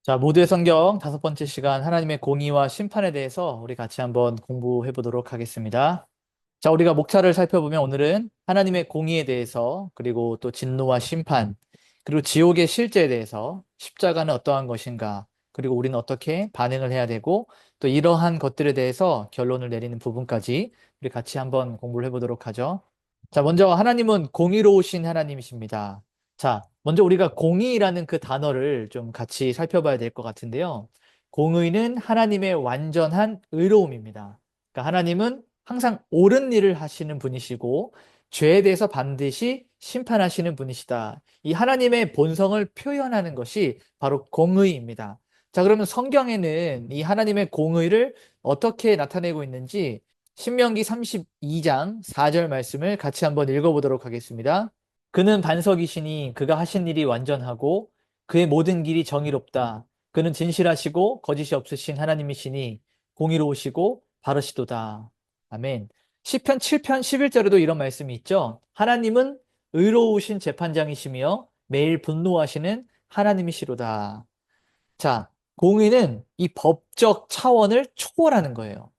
자, 모두의 성경 5번째 시간 하나님의 공의와 심판에 대해서 우리 같이 한번 공부해 보도록 하겠습니다. 자, 우리가 목차를 살펴보면 오늘은 하나님의 공의에 대해서 그리고 또 진노와 심판 그리고 지옥의 실제에 대해서 십자가는 어떠한 것인가 그리고 우리는 어떻게 반응을 해야 되고 또 이러한 것들에 대해서 결론을 내리는 부분까지 우리 같이 한번 공부를 해 보도록 하죠. 자, 먼저 하나님은 공의로우신 하나님이십니다. 자, 먼저 우리가 공의라는 그 단어를 좀 같이 살펴봐야 될 것 같은데요. 공의는 하나님의 완전한 의로움입니다. 그러니까 하나님은 항상 옳은 일을 하시는 분이시고 죄에 대해서 반드시 심판하시는 분이시다. 이 하나님의 본성을 표현하는 것이 바로 공의입니다. 자, 그러면 성경에는 이 하나님의 공의를 어떻게 나타내고 있는지 신명기 32장 4절 말씀을 같이 한번 읽어보도록 하겠습니다. 그는 반석이시니 그가 하신 일이 완전하고 그의 모든 길이 정의롭다. 그는 진실하시고 거짓이 없으신 하나님이시니 공의로우시고 바르시도다. 아멘. 시편 7편 11절에도 이런 말씀이 있죠. 하나님은 의로우신 재판장이시며 매일 분노하시는 하나님이시로다. 자, 공의는 이 법적 차원을 초월하는 거예요.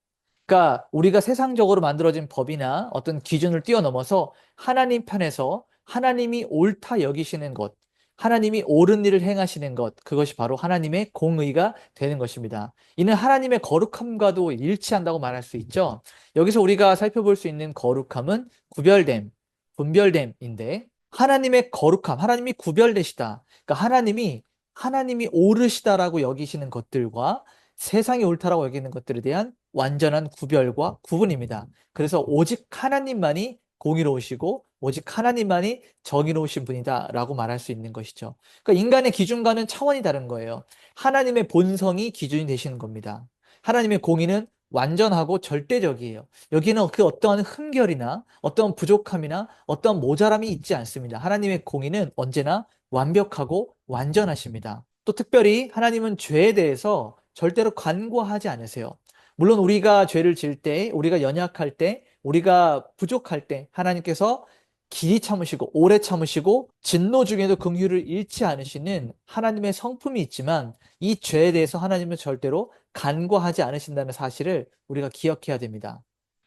그러니까 우리가 세상적으로 만들어진 법이나 어떤 기준을 뛰어넘어서 하나님 편에서 하나님이 옳다 여기시는 것, 하나님이 옳은 일을 행하시는 것, 그것이 바로 하나님의 공의가 되는 것입니다. 이는 하나님의 거룩함과도 일치한다고 말할 수 있죠. 여기서 우리가 살펴볼 수 있는 거룩함은 구별됨, 분별됨인데 하나님의 거룩함, 하나님이 구별되시다. 그러니까 하나님이 옳으시다라고 여기시는 것들과 세상이 옳다라고 여기는 것들에 대한 완전한 구별과 구분입니다. 그래서 오직 하나님만이 공의로우시고 오직 하나님만이 정의로우신 분이다라고 말할 수 있는 것이죠. 그러니까 인간의 기준과는 차원이 다른 거예요. 하나님의 본성이 기준이 되시는 겁니다. 하나님의 공의는 완전하고 절대적이에요. 여기는 그 어떠한 흠결이나 어떠한 부족함이나 어떠한 모자람이 있지 않습니다. 하나님의 공의는 언제나 완벽하고 완전하십니다. 또 특별히 하나님은 죄에 대해서 절대로 간과하지 않으세요. 물론 우리가 죄를 지을 때, 우리가 연약할 때, 우리가 부족할 때 하나님께서 길이 참으시고 오래 참으시고 진노 중에도 긍휼을 잃지 않으시는 하나님의 성품이 있지만 이 죄에 대해서 하나님은 절대로 간과하지 않으신다는 사실을 우리가 기억해야 됩니다.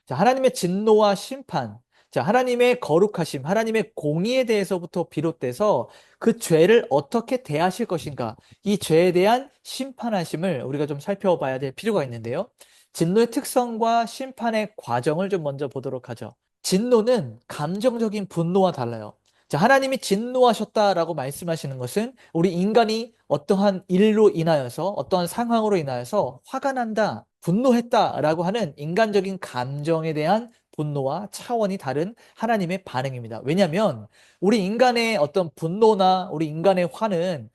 자, 하나님의 진노와 심판, 자, 하나님의 거룩하심, 하나님의 공의에 대해서부터 비롯돼서 그 죄를 어떻게 대하실 것인가, 이 죄에 대한 심판하심을 우리가 좀 살펴봐야 될 필요가 있는데요. 진노의 특성과 심판의 과정을 좀 먼저 보도록 하죠. 진노는 감정적인 분노와 달라요. 자, 하나님이 진노하셨다라고 말씀하시는 것은 우리 인간이 어떠한 일로 인하여서 어떠한 상황으로 인하여서 화가 난다, 분노했다라고 하는 인간적인 감정에 대한 분노와 차원이 다른 하나님의 반응입니다. 왜냐하면 우리 인간의 어떤 분노나 우리 인간의 화는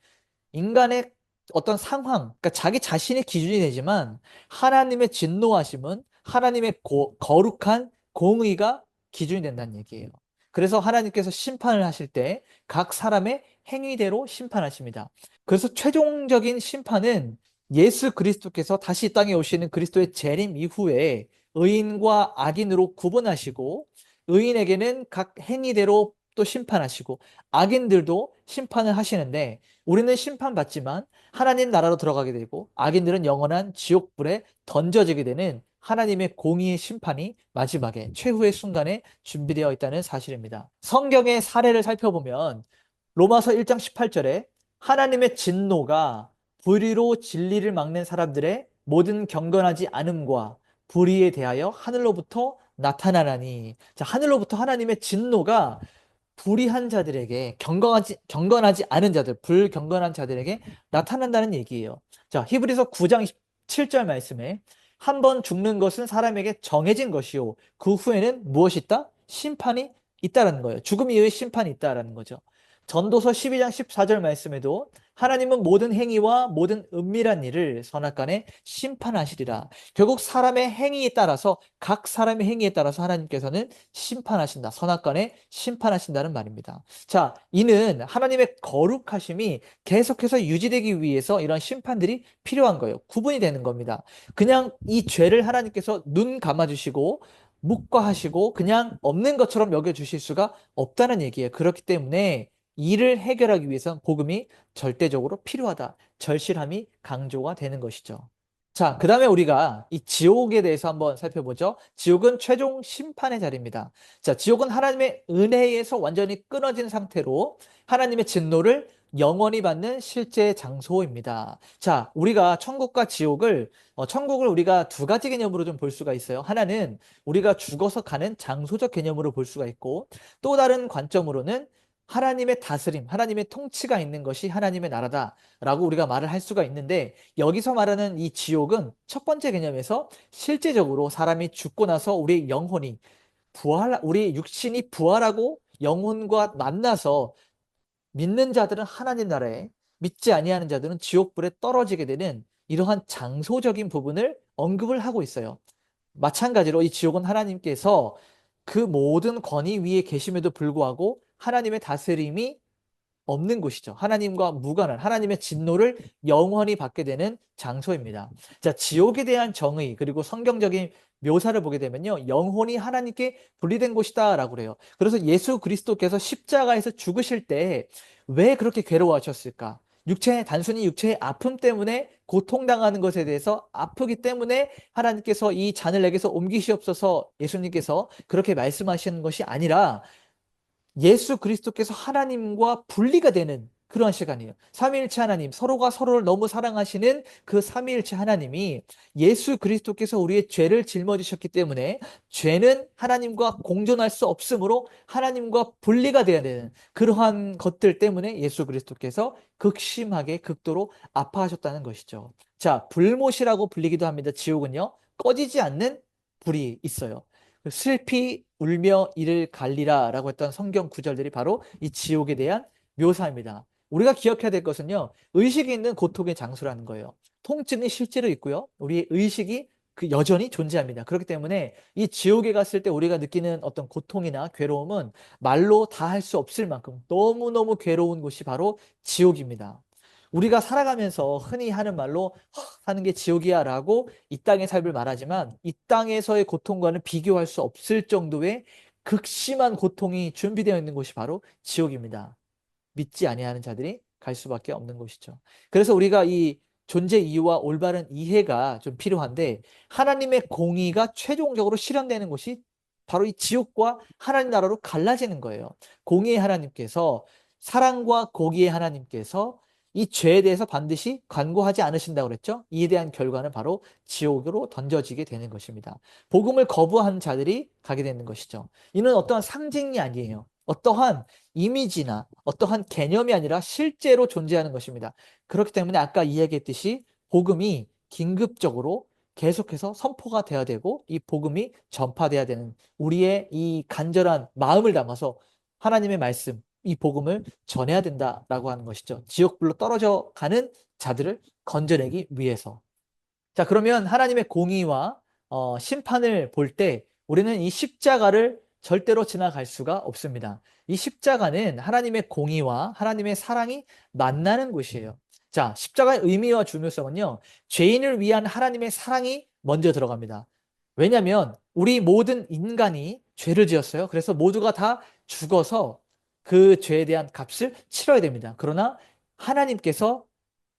인간의 어떤 상황, 그러니까 자기 자신의 기준이 되지만 하나님의 진노하심은 하나님의 거룩한 공의가 기준이 된다는 얘기예요. 그래서 하나님께서 심판을 하실 때 각 사람의 행위대로 심판하십니다. 그래서 최종적인 심판은 예수 그리스도께서 다시 이 땅에 오시는 그리스도의 재림 이후에 의인과 악인으로 구분하시고 의인에게는 각 행위대로 또 심판하시고 악인들도 심판을 하시는데 우리는 심판받지만 하나님 나라로 들어가게 되고 악인들은 영원한 지옥불에 던져지게 되는 하나님의 공의의 심판이 마지막에 최후의 순간에 준비되어 있다는 사실입니다. 성경의 사례를 살펴보면 로마서 1장 18절에 하나님의 진노가 불의로 진리를 막는 사람들의 모든 경건하지 않음과 불의에 대하여 하늘로부터 나타나나니, 자, 하늘로부터 하나님의 진노가 불의한 자들에게 경건하지 않은 자들, 불경건한 자들에게 나타난다는 얘기예요. 자, 히브리서 9장 7절 말씀에 한 번 죽는 것은 사람에게 정해진 것이요. 그 후에는 무엇이 있다? 심판이 있다라는 거예요. 죽음 이후에 심판이 있다라는 거죠. 전도서 12장 14절 말씀에도 하나님은 모든 행위와 모든 은밀한 일을 선악간에 심판하시리라. 결국 사람의 행위에 따라서 각 사람의 행위에 따라서 하나님께서는 심판하신다. 선악간에 심판하신다는 말입니다. 자, 이는 하나님의 거룩하심이 계속해서 유지되기 위해서 이런 심판들이 필요한 거예요. 구분이 되는 겁니다. 그냥 이 죄를 하나님께서 눈 감아주시고 묵과하시고 그냥 없는 것처럼 여겨주실 수가 없다는 얘기예요. 그렇기 때문에 이를 해결하기 위해서는 복음이 절대적으로 필요하다. 절실함이 강조가 되는 것이죠. 자, 그 다음에 우리가 이 지옥에 대해서 한번 살펴보죠. 지옥은 최종 심판의 자리입니다. 자, 지옥은 하나님의 은혜에서 완전히 끊어진 상태로 하나님의 진노를 영원히 받는 실제 장소입니다. 자, 우리가 천국과 지옥을, 천국을 우리가 두 가지 개념으로 좀 볼 수가 있어요. 하나는 우리가 죽어서 가는 장소적 개념으로 볼 수가 있고, 또 다른 관점으로는 하나님의 다스림, 하나님의 통치가 있는 것이 하나님의 나라다라고 우리가 말을 할 수가 있는데, 여기서 말하는 이 지옥은 첫 번째 개념에서 실제적으로 사람이 죽고 나서 우리 영혼이 우리 육신이 부활하고 영혼과 만나서 믿는 자들은 하나님 나라에, 믿지 아니하는 자들은 지옥불에 떨어지게 되는 이러한 장소적인 부분을 언급을 하고 있어요. 마찬가지로 이 지옥은 하나님께서 그 모든 권위 위에 계심에도 불구하고 하나님의 다스림이 없는 곳이죠. 하나님과 무관한 하나님의 진노를 영원히 받게 되는 장소입니다. 자, 지옥에 대한 정의 그리고 성경적인 묘사를 보게 되면요, 영혼이 하나님께 분리된 곳이다라고 그래요. 그래서 예수 그리스도께서 십자가에서 죽으실 때 왜 그렇게 괴로워하셨을까? 단순히 육체의 아픔 때문에 고통당하는 것에 대해서 아프기 때문에 하나님께서 이 잔을 내게서 옮기시옵소서 예수님께서 그렇게 말씀하시는 것이 아니라 예수 그리스도께서 하나님과 분리가 되는 그러한 시간이에요. 삼위일체 하나님, 서로가 서로를 너무 사랑하시는 그 삼위일체 하나님이 예수 그리스도께서 우리의 죄를 짊어지셨기 때문에 죄는 하나님과 공존할 수 없으므로 하나님과 분리가 되어야 되는 그러한 것들 때문에 예수 그리스도께서 극심하게 극도로 아파하셨다는 것이죠. 자, 불못이라고 불리기도 합니다. 지옥은요, 꺼지지 않는 불이 있어요. 슬피 울며 이를 갈리라 라고 했던 성경 구절들이 바로 이 지옥에 대한 묘사입니다. 우리가 기억해야 될 것은요, 의식이 있는 고통의 장소라는 거예요. 통증이 실제로 있고요, 우리의 의식이 그 여전히 존재합니다. 그렇기 때문에 이 지옥에 갔을 때 우리가 느끼는 어떤 고통이나 괴로움은 말로 다 할 수 없을 만큼 너무너무 괴로운 곳이 바로 지옥입니다. 우리가 살아가면서 흔히 하는 말로 사는 게 지옥이야 라고 이 땅의 삶을 말하지만 이 땅에서의 고통과는 비교할 수 없을 정도의 극심한 고통이 준비되어 있는 곳이 바로 지옥입니다. 믿지 아니하는 자들이 갈 수밖에 없는 곳이죠. 그래서 우리가 이 존재 이유와 올바른 이해가 좀 필요한데, 하나님의 공의가 최종적으로 실현되는 곳이 바로 이 지옥과 하나님 나라로 갈라지는 거예요. 공의의 하나님께서, 사랑과 공의의 하나님께서 이 죄에 대해서 반드시 관고하지 않으신다고 그랬죠. 이에 대한 결과는 바로 지옥으로 던져지게 되는 것입니다. 복음을 거부한 자들이 가게 되는 것이죠. 이는 어떠한 상징이 아니에요. 어떠한 이미지나 어떠한 개념이 아니라 실제로 존재하는 것입니다. 그렇기 때문에 아까 이야기했듯이 복음이 긴급적으로 계속해서 선포가 돼야 되고, 이 복음이 전파돼야 되는 우리의 이 간절한 마음을 담아서 하나님의 말씀, 이 복음을 전해야 된다라고 하는 것이죠. 지옥불로 떨어져 가는 자들을 건져내기 위해서. 자, 그러면 하나님의 공의와 심판을 볼 때 우리는 이 십자가를 절대로 지나갈 수가 없습니다. 이 십자가는 하나님의 공의와 하나님의 사랑이 만나는 곳이에요. 자, 십자가의 의미와 중요성은요, 죄인을 위한 하나님의 사랑이 먼저 들어갑니다. 왜냐하면 우리 모든 인간이 죄를 지었어요. 그래서 모두가 다 죽어서 그 죄에 대한 값을 치러야 됩니다. 그러나 하나님께서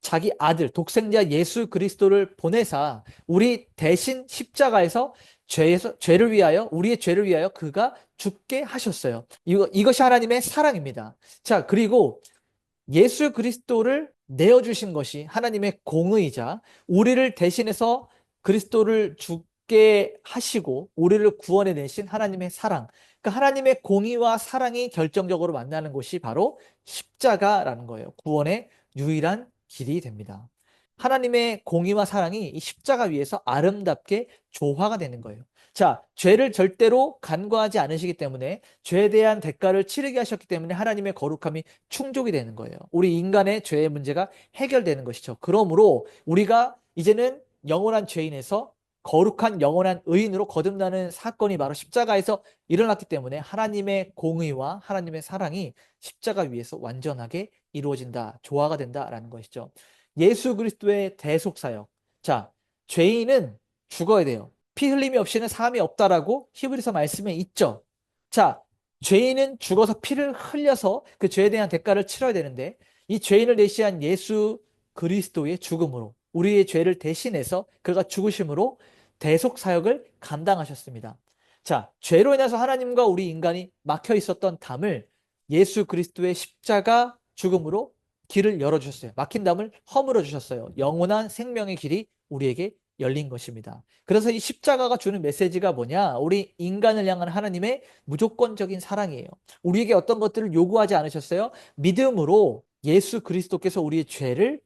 자기 아들 독생자 예수 그리스도를 보내사 우리 대신 십자가에서 죄를 위하여, 우리의 죄를 위하여 그가 죽게 하셨어요. 이것이 하나님의 사랑입니다. 자, 그리고 예수 그리스도를 내어주신 것이 하나님의 공의이자 우리를 대신해서 그리스도를 죽게 하시고 우리를 구원해 내신 하나님의 사랑, 그러니까 하나님의 공의와 사랑이 결정적으로 만나는 곳이 바로 십자가라는 거예요. 구원의 유일한 길이 됩니다. 하나님의 공의와 사랑이 이 십자가 위에서 아름답게 조화가 되는 거예요. 자, 죄를 절대로 간과하지 않으시기 때문에 죄에 대한 대가를 치르게 하셨기 때문에 하나님의 거룩함이 충족이 되는 거예요. 우리 인간의 죄의 문제가 해결되는 것이죠. 그러므로 우리가 이제는 영원한 죄인에서 거룩한 영원한 의인으로 거듭나는 사건이 바로 십자가에서 일어났기 때문에 하나님의 공의와 하나님의 사랑이 십자가 위에서 완전하게 이루어진다, 조화가 된다라는 것이죠. 예수 그리스도의 대속사역. 자, 죄인은 죽어야 돼요. 피 흘림이 없이는 사함이 없다라고 히브리서 말씀에 있죠. 자, 죄인은 죽어서 피를 흘려서 그 죄에 대한 대가를 치러야 되는데 이 죄인을 대신한 예수 그리스도의 죽음으로 우리의 죄를 대신해서 그가 죽으심으로 대속 사역을 감당하셨습니다. 자, 죄로 인해서 하나님과 우리 인간이 막혀 있었던 담을 예수 그리스도의 십자가 죽음으로 길을 열어주셨어요. 막힌 담을 허물어 주셨어요. 영원한 생명의 길이 우리에게 열린 것입니다. 그래서 이 십자가가 주는 메시지가 뭐냐? 우리 인간을 향한 하나님의 무조건적인 사랑이에요. 우리에게 어떤 것들을 요구하지 않으셨어요? 믿음으로 예수 그리스도께서 우리의 죄를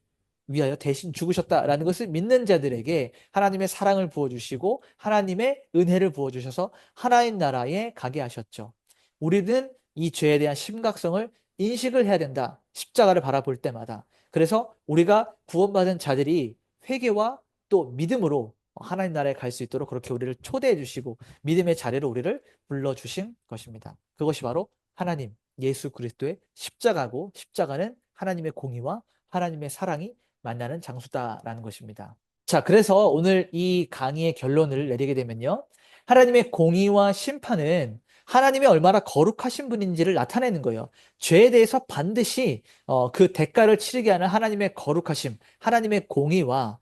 위하여 대신 죽으셨다라는 것을 믿는 자들에게 하나님의 사랑을 부어주시고 하나님의 은혜를 부어주셔서 하나님 나라에 가게 하셨죠. 우리는 이 죄에 대한 심각성을 인식을 해야 된다. 십자가를 바라볼 때마다. 그래서 우리가 구원받은 자들이 회개와 또 믿음으로 하나님 나라에 갈 수 있도록 그렇게 우리를 초대해 주시고 믿음의 자리로 우리를 불러주신 것입니다. 그것이 바로 하나님 예수 그리스도의 십자가고 십자가는 하나님의 공의와 하나님의 사랑이 만나는 장소다라는 것입니다. 자, 그래서 오늘 이 강의의 결론을 내리게 되면요. 하나님의 공의와 심판은 하나님이 얼마나 거룩하신 분인지를 나타내는 거예요. 죄에 대해서 반드시 그 대가를 치르게 하는 하나님의 거룩하심, 하나님의 공의와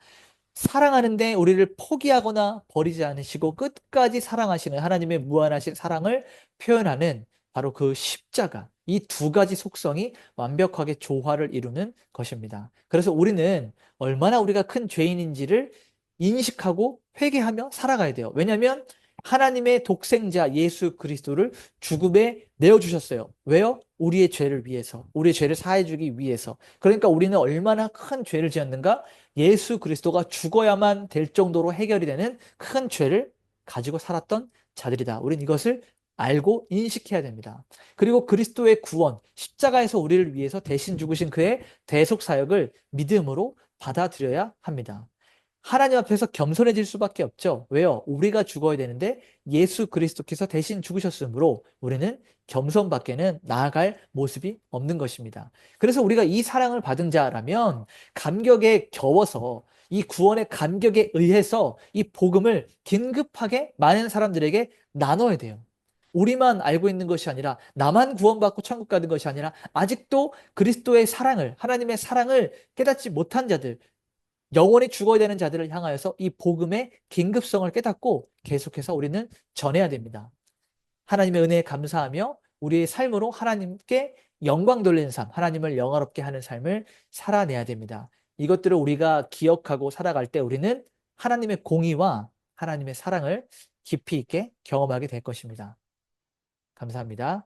사랑하는데 우리를 포기하거나 버리지 않으시고 끝까지 사랑하시는 하나님의 무한하신 사랑을 표현하는 바로 그 십자가. 이 두 가지 속성이 완벽하게 조화를 이루는 것입니다. 그래서 우리는 얼마나 우리가 큰 죄인인지를 인식하고 회개하며 살아가야 돼요. 왜냐하면 하나님의 독생자 예수 그리스도를 죽음에 내어주셨어요. 왜요? 우리의 죄를 위해서, 우리의 죄를 사해주기 위해서. 그러니까 우리는 얼마나 큰 죄를 지었는가? 예수 그리스도가 죽어야만 될 정도로 해결이 되는 큰 죄를 가지고 살았던 자들이다. 우리는 이것을 알고 인식해야 됩니다. 그리고 그리스도의 구원, 십자가에서 우리를 위해서 대신 죽으신 그의 대속 사역을 믿음으로 받아들여야 합니다. 하나님 앞에서 겸손해질 수밖에 없죠. 왜요? 우리가 죽어야 되는데 예수 그리스도께서 대신 죽으셨으므로 우리는 겸손밖에는 나아갈 모습이 없는 것입니다. 그래서 우리가 이 사랑을 받은 자라면 감격에 겨워서 이 구원의 감격에 의해서 이 복음을 긴급하게 많은 사람들에게 나눠야 돼요. 우리만 알고 있는 것이 아니라 나만 구원받고 천국 가는 것이 아니라 아직도 그리스도의 사랑을 하나님의 사랑을 깨닫지 못한 자들 영원히 죽어야 되는 자들을 향하여서 이 복음의 긴급성을 깨닫고 계속해서 우리는 전해야 됩니다. 하나님의 은혜에 감사하며 우리의 삶으로 하나님께 영광 돌리는 삶, 하나님을 영화롭게 하는 삶을 살아내야 됩니다. 이것들을 우리가 기억하고 살아갈 때 우리는 하나님의 공의와 하나님의 사랑을 깊이 있게 경험하게 될 것입니다. 감사합니다.